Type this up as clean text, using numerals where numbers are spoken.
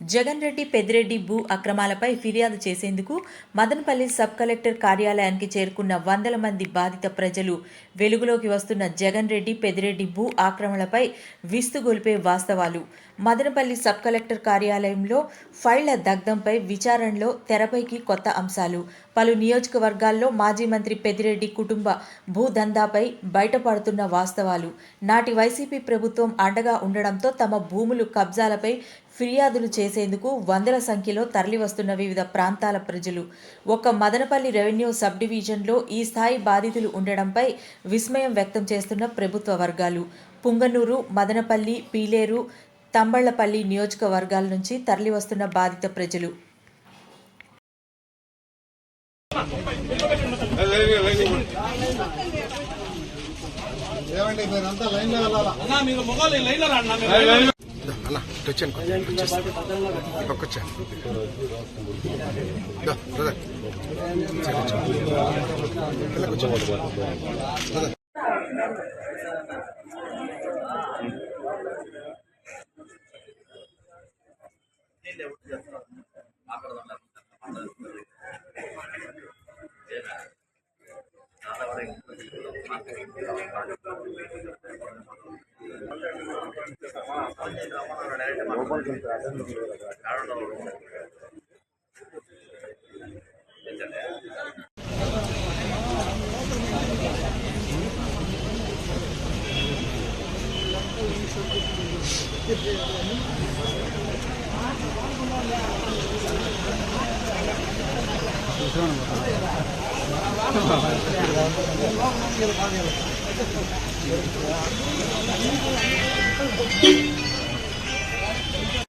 జగన్ రెడ్డి పెద్దిరెడ్డి భూ అక్రమాలపై ఫిర్యాదు చేసేందుకు మదనపల్లి సబ్ కలెక్టర్ కార్యాలయానికి చేరుకున్న వందల మంది బాధిత ప్రజలు వెలుగులోకి వస్తున్న జగన్ రెడ్డి పెద్దిరెడ్డి భూ ఆక్రమణలపై విస్తుగొలిపే వాస్తవాలు. మదనపల్లి సబ్ కలెక్టర్ కార్యాలయంలో ఫైళ్ల దగ్ధంపై విచారణలో తెరపైకి కొత్త అంశాలు. పలు నియోజకవర్గాల్లో మాజీ మంత్రి పెద్దిరెడ్డి కుటుంబ భూదందాపై బయటపడుతున్న వాస్తవాలు. నాటి వైసీపీ ప్రభుత్వం అండగా ఉండడంతో తమ భూములు కబ్జాలపై ఫిర్యాదులు చేసేందుకు వందల సంఖ్యలో తరలివస్తున్న వివిధ ప్రాంతాల ప్రజలు. ఒక్క మదనపల్లి రెవెన్యూ సబ్ డివిజన్లో ఈ స్థాయి బాధితులు ఉండడంపై విస్మయం వ్యక్తం చేస్తున్న ప్రభుత్వ వర్గాలు. పుంగనూరు, మదనపల్లి, పీలేరు, తంబళ్లపల్లి నియోజకవర్గాల నుంచి తరలివస్తున్న బాధిత ప్రజలు.